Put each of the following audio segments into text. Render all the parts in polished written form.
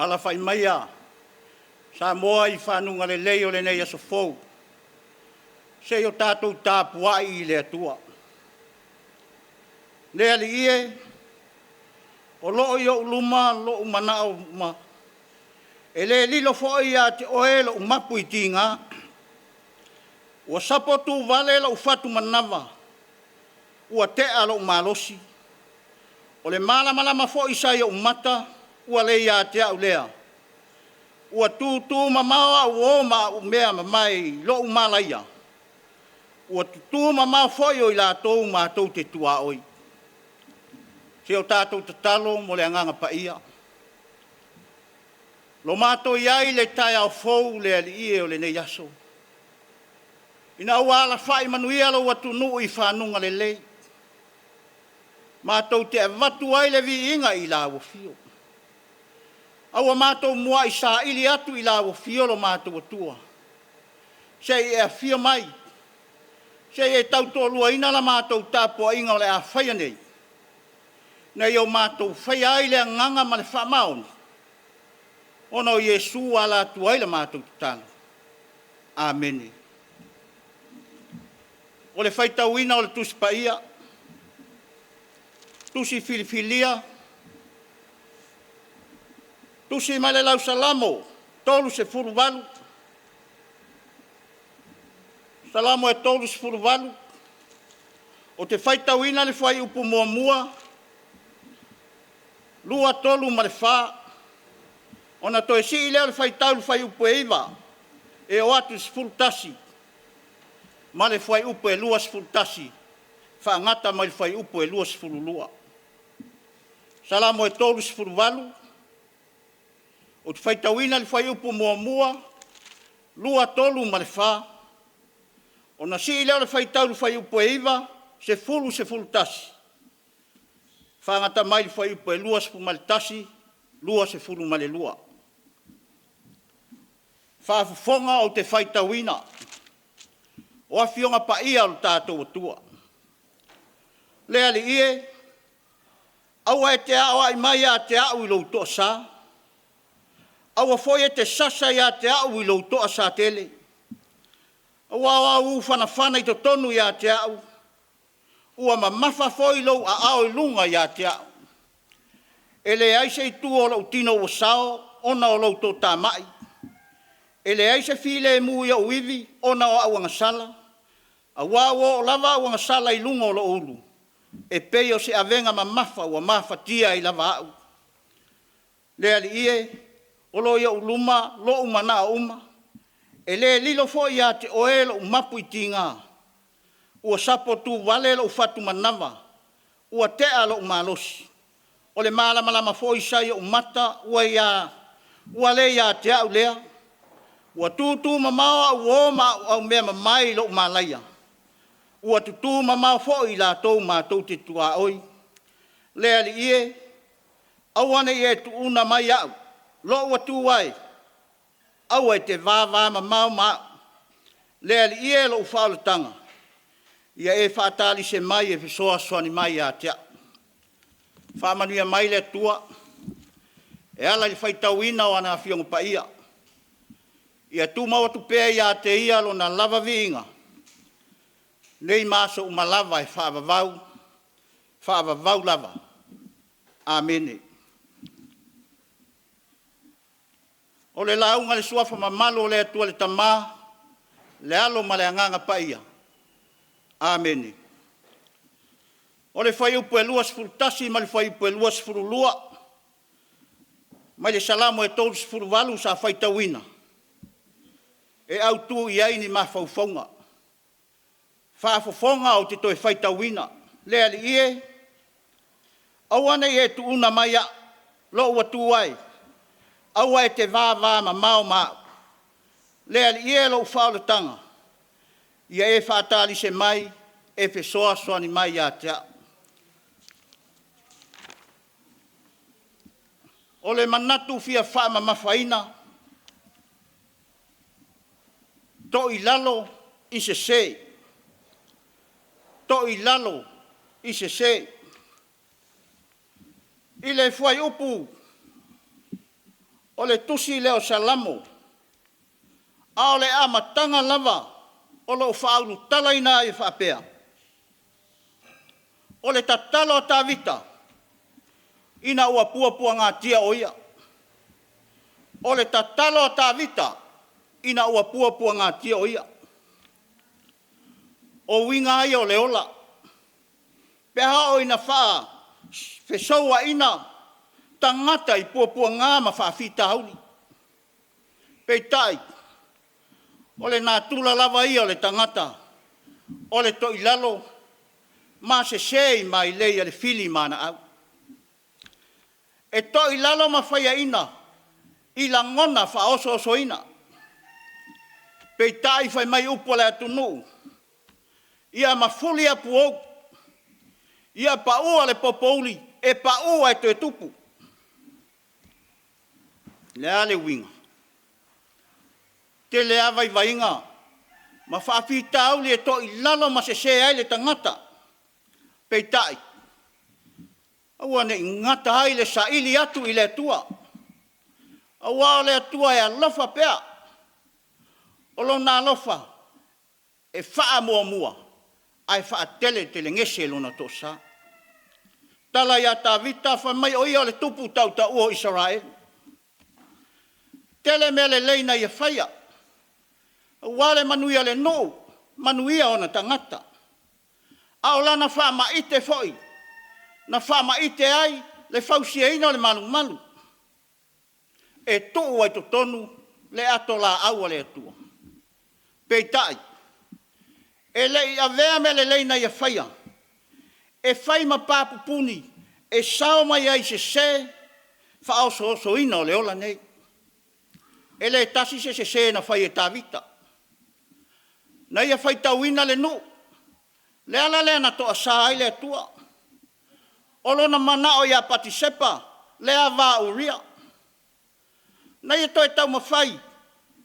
ala fai maia, sa moa I whanunga le leo le nei aso fou, se o tātou tāpuai I le atua. Lea li ie, o loo I o luma, loo manao ma, e le lilo foi a te oelo o mapu I tinga, ua sapotu vale la ufatu manava, ua te alo malosi, o le malama foi sai o mata, ua le ia te au lea, ua tutu mamawa o ma o mea mamai lo umalaia, ua tutu mamawa foi o I lātou mātou te tua oi. Se o tātou tatalo mo le anganga pa ia. Lo mātou iai le tai au fou le ali ie o le nei aso. Ina wala fai manuia lo watu nuu I whanunga le lei. Mātou te avatu ai le vi inga I la wafio. Awa mātou mua I sa ili atu I la wafio lo mātou atua. Se I e fia mai. Se I e tau tolua ina la mātou tāpua inga o le a whaia nei. Na yo mātou whai ai le nganga ma le whamaoni. Ono Yesu ala tuai le mātou tutana. Amen. O le whaitauina o le tusi paia. Tusi filifilia. Tusi mai le lau salamo. Tolu se furuvalu. Salamo e tolu se furuvalu. O te whaitauina le whai upu mua mua. Lua tolu ma le wha, ona toe si I leo le whai tau le whai upu e iwa, e o atu sfurtasi, ma le whai upu e lua sfurtasi, wha ngata ma le whai upu e lua sfurulua. Salamo e tolu sfuruvalu, o te whai tauina le whai upu mua mua, lua tolu ma le wha, ona si leo le whai tau le whai upu e iwa, se furtasi. Whangata mai le whai upo e lua sefu malitasi, lua se furu male lua. Whaafufonga o te whaitawina, o a fionga pa ia o tātou atua. Lea li ie, aua e te awa I mai a te au I lou toa sā, aua foi e te sasa I a te au I lou toa sā tele, aua au whanawhana I to tonu I a te au, ua mamafa foi lou a ao I lunga I a te au. E le aise I tu o lau tino o sao, ona o lau tō tāmai. E le aise file e mui o iwi, ona o au angasala. A wawo o lava au angasala I lunga o lau ulu. E pei o se avenga mamafa ua mafatia I lava au. Lea li ie, o lo ia uluma, lo umana a uma. E le lilo foi a te oelo umapu I tinga. Ua sapo tu vale lo fatu manava, ua te alo malosi. O le malama foi sai o mata, ua le ia te au lea, ua tutu mamawa ua ma au mea mamai lo malaia. Ua tutu mamawa foi la tou mātou te tua oi. Lea li ie, awane ie tu una mai au, lo ua tu wai, au e te vāvā mamau ma, lea li ie lo ufao tanga. Ia e whaatali se mai e whisoa soani mai a tea. Whaamanuia mai le tua. E ala li whaitauina o ana whiongo pa ia. Ia tu maua tu pēa ia te ia lo na lava viinga. Nei maso umalava e whaavavau lava. Amene. O le launga le suafa mamalo le atua le tamā. Le alo ma le anganga pa ia. Amen. O le whai upu e lua sfurtasi, ma le whai upu e lua sfurulua. Mai le salamo e tolu sfuruvalu sa whaitauina. E au tu I aini ma whaufonga. Whaafofonga o te toi whaitauina. Lea li ie. Awane e tu una mai a lo ua tu ai. Awa e te vāvā ma mao mao. Lea li ie lo whaalatanga. Ia e whaatali se mai, e whesoa soani mai a te au. O le manatu fia whaama mawhaina, to I lalo I se se. To I lalo I se se. I le whai upu, o le tusi leo salamo, a o le amatanga lava, o lo whaulu talaina i whapea. O le tatalo ta vita, ina ua puapua ngā tia o ia. O le tatalo ta vita, ina ua puapua ngā tia o ia. O winga ai o le ola, peha o ina whaa, fesoua ina, tangata i puapua ngā ma whaafita hauli. Peitai, o le nā tula lava ia o le tangata, o le to ilalo, ma se sei mai leia le fili mana au. E to ilalo ma whaia ina, i la ngona wha oso ina. Peitai whai mai upo le atunu, ia ma fuli apu au, ia pa ua le popouli, e pa ua e to e tupu. Lea le winga. Te lea vai vainga, ma whaafita au li e to ilalo ma se ai le tangata. Peitai. Aua ne ngata hai le sa ili atu i le tua. Aua le tua e alofa pea. Olo na alofa e wha mua. Ai wha tele ngese lona to sa. Tala ia ta vita wha mai o ia le tupu tau ta ua Israel. Tele mele leina ia whaia. Aua le manuia le no. Manuia ona tangata. Ao lana wha maite foi. Na wha maite ai le whausia ina le malu. E tuu ai to tonu le ato la aua le atua. Peitai. E lei a vea me le leina ia whaia. E whai ma papupuni. E sao mai ai se wha oso ina o le ola nei. E le tasi se na whai e tawita. Na ia whai tauina le nu. Le ala le na to asa ai le tua. Olona mana o ia pati sepa, le a vā uria. Na ia toi tau mawhai,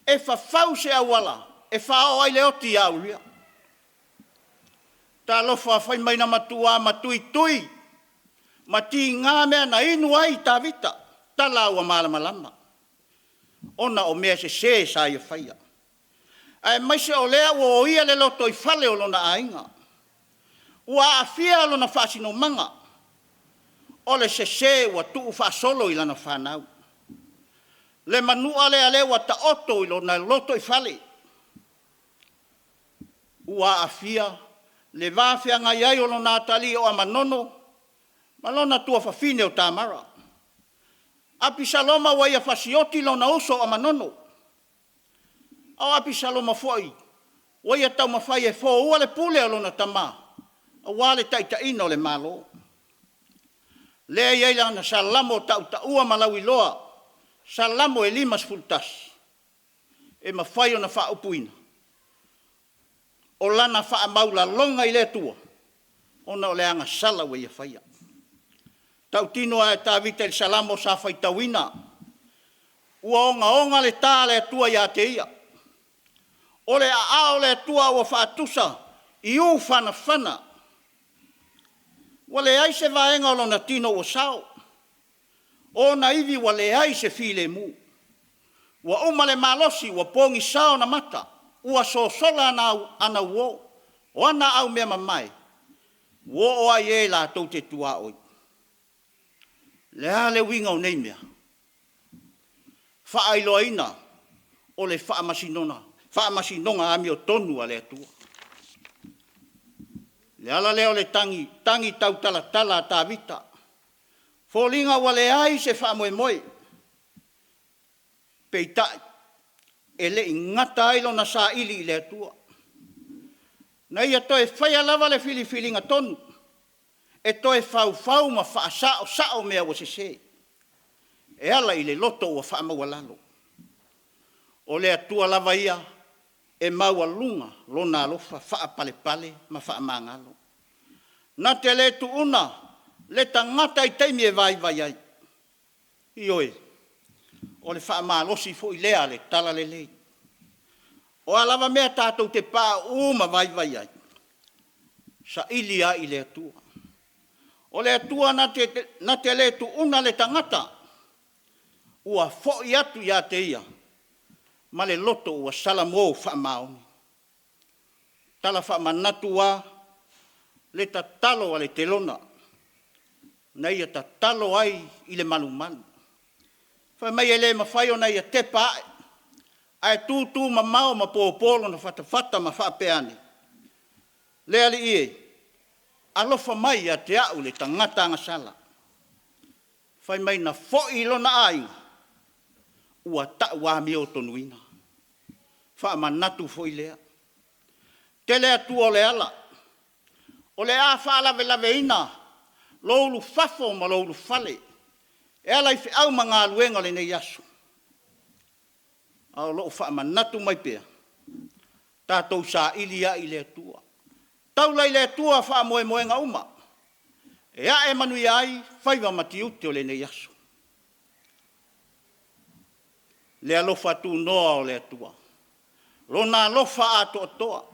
e whawhau se awala, e whao ai le oti a uria. Ta lofa whai mai na matua matui, mati ngā mea na inu ai tā vita, ta laua malamalama. Ona o mea se sa ia whaia. Ai mai se o lea o ia le loto i whale o lona ainga. Ua a fia lona whasino manga. Ole se wa tu fa solo i lana whanau. Le manua le ale wa ta oto i lona loto i fale. Ua afia, le vafia nga iai o lona atali o amanono, malona tua fafine o tamara. Api saloma wa ia fasioti lona uso o amanono. Au api saloma foi, wa ia tau mawhai e fo ua le pule o lona tama, a wale taita ino le malo. Lea iai lana salamo tau ta ua malawi loa, salamo e limas fultas, e mawhai o na wha upuina. O lana wha maula longa i le tua, ona o leanga sala we ia whaia. Tau tinoa e tā vita il salamo sa whai tauina, ua onga le tā le tua ia te ia. O le a ao le tua ua wha atusa, i u whana. Wale ai se vaenga o lona tino o sao. O na iwi wale ai se file mu. Wa umale malosi wa pongi sao na mata. Ua so sola ana uo. O ana au mea mamai. Wo o ai e la tau te tua oi. Lea le winga o nei mea. Wha ailoa ina. O le wha masinona. Wha masinonga ami o tonu a le tua. Le ala leo le tangi tau tala tā vita. Fōlinga wale ai se wha moe. Peitai, e le ingata ailo na sa ili i le atua. Na ia toe whaia lava le filifilinga tonu. E toe whau ma wha sao mea wa se. E ala i le loto wa wha maua lalo. O le atua lava ia, e maua lunga lona alofa wha pale ma wha mangalo. Na te le tu una, le tangata i teimi e vai ai. Ioe, o le wha malosi fo i lea le tala le lei. O alava mea tātou te pā uma vai ai. Sa ilia i le atua. O le atua na te le tu una le tangata. ua fo'i atu ia te ia, ma le loto ua salamou whaamaoni. Tala whaamanatu a, le tatalo a le telona, na ia tatalo ai i le malumalu. Whai mai e le mawhai o na ia te pae, ai tūtū ma mao ma pōpōlo na whatawhata ma whapeane. Le ali ie, alofa mai a te au le tangata ngasala. Whai mai na fo'i lona ai, ua ta'ua mi o tonuina. Whaamanatu fo'i lea. Te lea tu o le ala. O le a whaalawe lawe ina, loulu fafo ma loulu fale. E ala i whi au ma ngā luenga le nei asu. Ao loo whaamanatu mai pia. Tātou sa ilia i le tua. Taula i le tua whaamoe moenga uma. E a e manu i ai, whaiwa mati ute o le nei asu. Le alofa tu noa o le tua. Lona alofa a toa toa.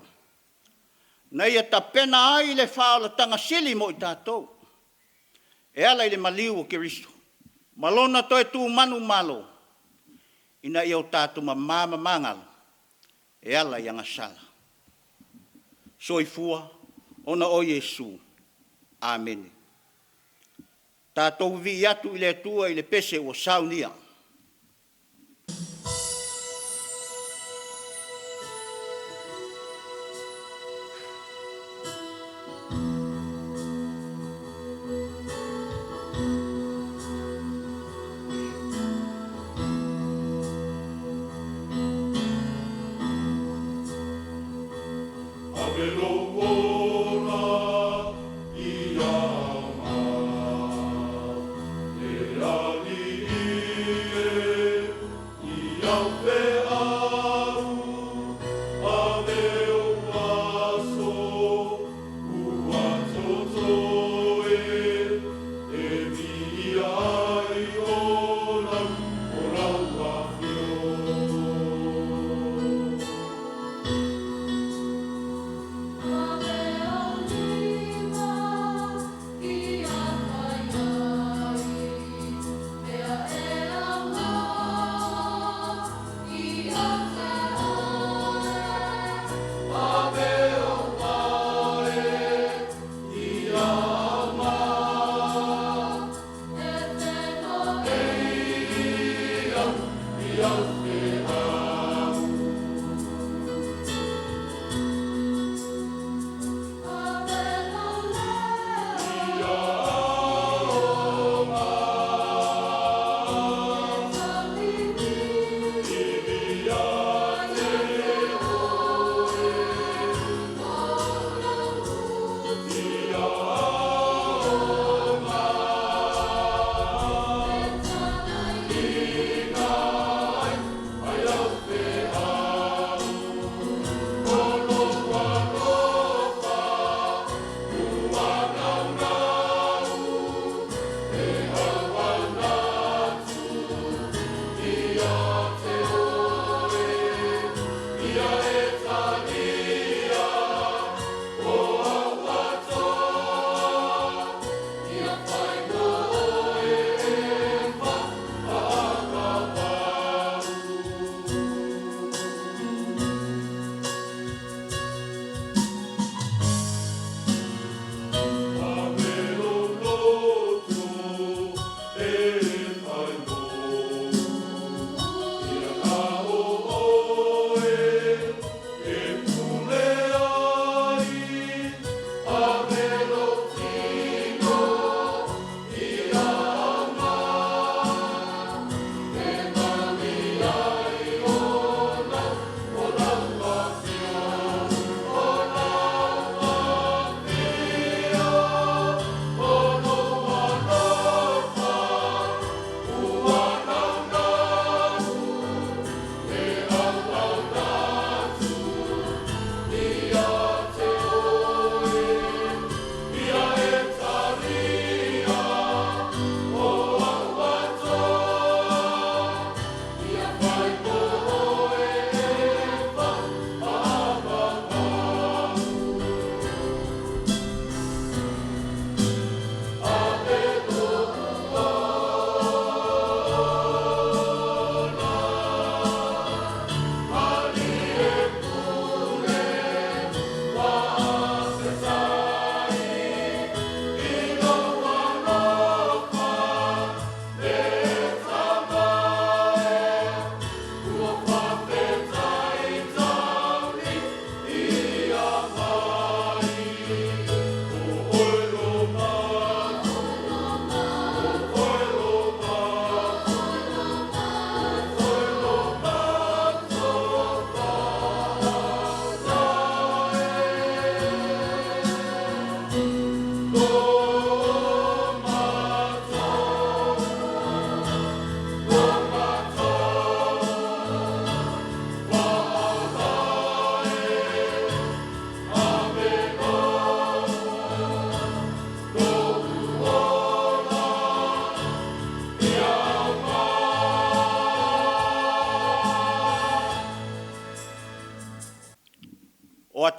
Na ia ta pena ai le whaola tanga sili mo i tātou. E ala i le maliu o Keristo. Malona toi tu manu malo. Ina ia o tātou ma mama mangal. E ala i angasala. Soifua, ona o Yesu. Amen. Tātou vi atu i le tua i le pese o saunia. Amen.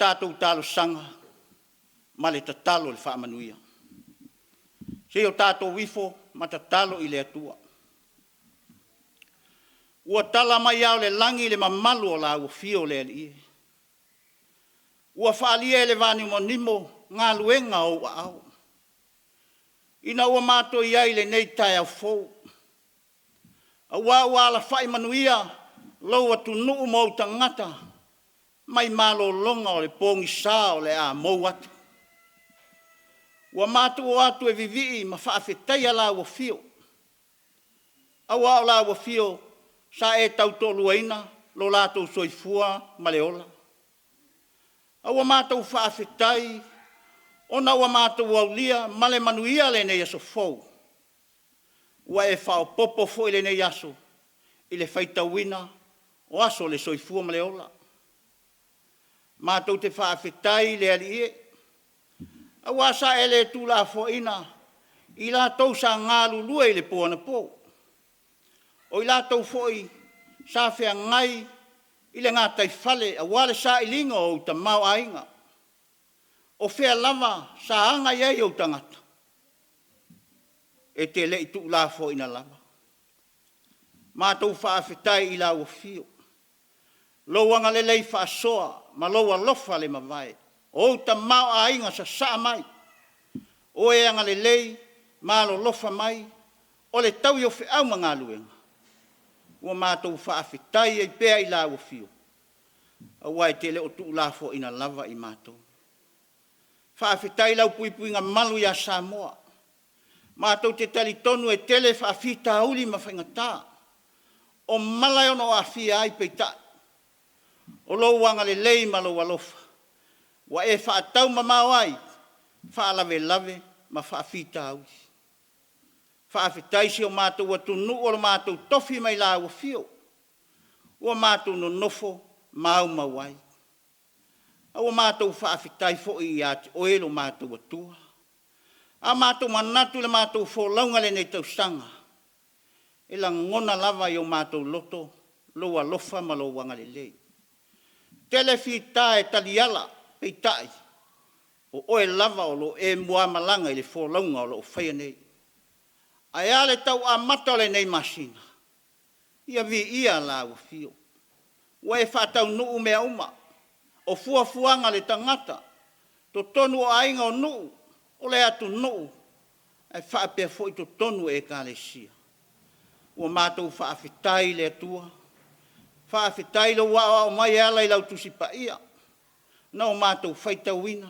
tātou tālo sanga, ma le tatalo le whaamanuia. Se o tātou wifo, ma tatalo i le atua. Ua tala mai au le langi le mamalu o la ua fio le ali. Ua whaalia le vani mo nimo ngā luenga o au. Ina ua mātou iai le nei tai au fou. A ua la whai manuia, lau atu nuu mau tangata, mai malo longa o le pongi sā o le a mou atu. Ua mātou o atu e vivi ma whaafetai a la ua fio. A o la ua fio, sa e tau tō luaina, lo lātou soifua ma le ola. A ua mātou whaafetai, ona ua mātou au lia, ma le manuia le nei aso fou. Ua e whao popo fo i le nei aso, i le whaitawina, o aso le soifua ma le ola. Mātou te whaafetai le ali e. A ua sa e le tūla fo ina, i la tau sa ngā lulua i le pōna pō. O i la tau fo i, sa whea ngai, i le ngā tai whale, a wale sa i linga o ta mau ainga. O whea lava, sa anga iei o tangata. E te le i tūla fo ina lava. Mātou whaafetai i la ua fio. Louanga le lei whaasoa, ma loua lofa le mawai. O ta mau ainga sa saa mai. O e anga le lei, ma lo lofa mai. O le tau yo whi au mga luenga. Ua mātou whaafetai e pēa i la ua fio. A wai te le o tu la fo ina lava i mātou. Whaafetai lau pui pui ngā malu ya Samoa. Mātou te tali tonu e tele whaafita uli ma whaingatā. O malai ono a fia ai peita. O louanga le lei ma lo walofa. Wa e whaatau ma mau ai. Whaalawe lave ma whaafita uli. Whaafetai si o mātou atu nu o lo mātou tofi mai la ua fio. Ua mātou no nofo mau mawai. Ua mātou whaafetai fo i ati o elo mātou atua. A mātou manatu le mātou fo launga le nei tau sanga. E la ngona lava i o mātou loto, loa lofa ma lo wanga le lei. Telefi tae taliala peitai. O oe lava o lo e mua malanga i le fo launga o lo whaia nei. Ai ale tau a mata le nei masina. Ia vi ia la ua fio. Ua e whaatau nuu mea uma. O fuafuanga le tangata. To tonu o ainga o nuu. O le atu nuu. Ai whaapea fo i to tonu e ka le sia. Ua mātou whaafetai le atua. Whaafetai lo wa o mai ala i lau tusi pa ia. Na o mātou whaitawina.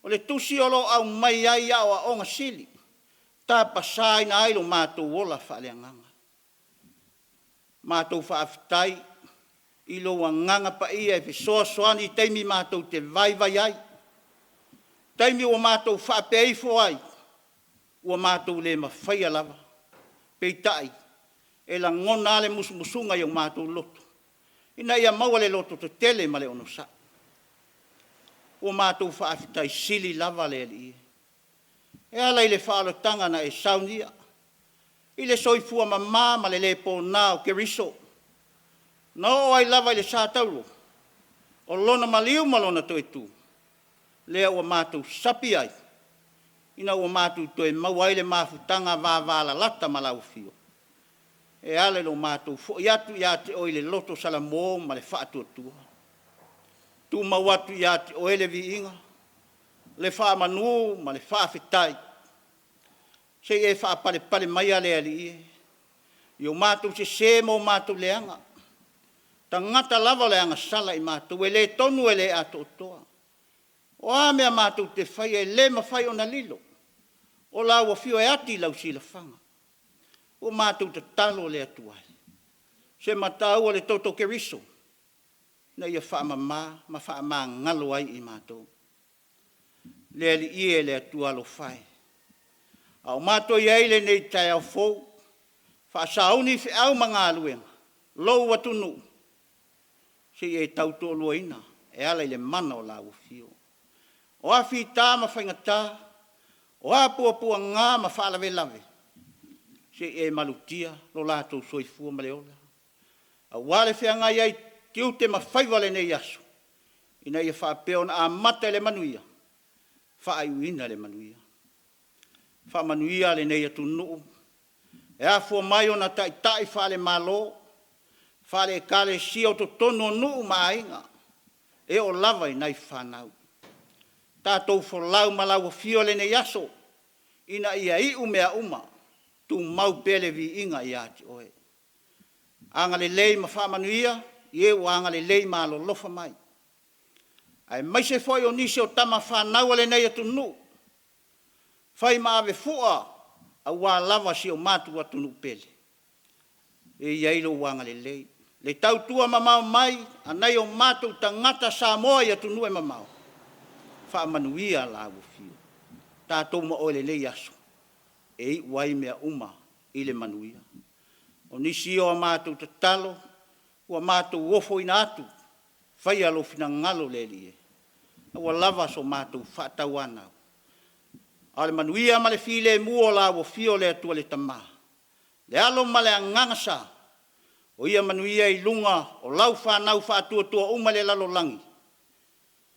O le tusi o lo au mai ai au a onga sili. Tā pasai na ailo mātou wola whaaleanganga. Mātou whaafetai, i lo nganga pa ia e soa soani teimi mātou te vai vai ai. Teimi o mātou whaapei fo ai, o mātou le mawhaia lava. Peitai, e la ngona le musumusunga i o mātou loto. Ina ia maua le loto te tele ma le ono sa. O mātou whaafetai sili lava le ali ia. E ala i le whaalotanga na e saunia. I le soifua mamā ma le lepo nā o keriso. Na o ai lava i le sātauro. O lona maliu ma lona to e tū. Lea ua mātou sapi ai. Ina ua mātou to e mau ai le māfutanga vāvāla lata ma lau fio. E ala lo mātou fo i atu i ate o i le loto salamo ma le whaatua tua. Tu mau atu i ate o ele vi inga. Le wha manu ma le wha whetai. Se e wha pale mai ale ali e. I o mātou se mo mātou leanga. Ta ngata lava leanga sala i mātou. E le tonu e le ato toa. O a mea mātou te whai e le ma whai o na lilo. O la ua fio e ati lau sila whanga. O mātou te talo le atuai. Se matau le toto keriso. Na ia wha ma wha ma ngalo ai i mātou. Le ali ie le atua lo fai. Au mato iei le nei tai au fou, wha sauni fi au mga aluenga, lou watunu. Si e tauto luaina, e ala le mana o lau fio. O a fi tā ma whaingata, o a pua ngā ma whaalawe lawe. Si e malutia, lo lātou soifua ma le ola. A wale whia ngai ai, tiu te ma whaiwale nei asu. ina ia whaapeo na a mata le manuia, whaaiuina le manuia. Whaamanuia le nei atu nuu, e a fua mai o na tai whaale malo, whaale kale si o to tono nuu maainga, e o lava i nei whanau. Tātou wholau malau o fio le nei aso, ina ia i umea uma, tu mau pele vi inga i ati oe. Anga le lei ma whaamanuia, i e o anga le lei ma alo lofa mai. Ai mai se foi o nisi o tama whanau le nei atu nuu, whai maawe fua, a wā lava si o mātu atu nuu pele. E iailo wanga le lei. Le tau tua mamau mai, a nei o mātu tangata Samoa i atu nuu e mamau. Whaamanuia la o fio. Tātou ma o le lei aso. E i wai mea uma i le manuia. O nisi o a mātu te talo, o a mātu wofo ina atu, whai alo fina ngalo le lie. Ua lava so mātu whaatau anau. Ale manuia ma le file mua la o fio le atua le tama. Le alo ma le angangasa, o ia manuia i lunga o lau whanau whaatua tua uma le lalo langi.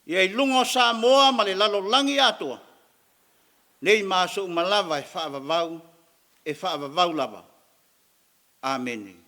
Ia i lunga o Samoa ma le lalo langi atua. Nei maso umalava e whaavavau lava. Amen.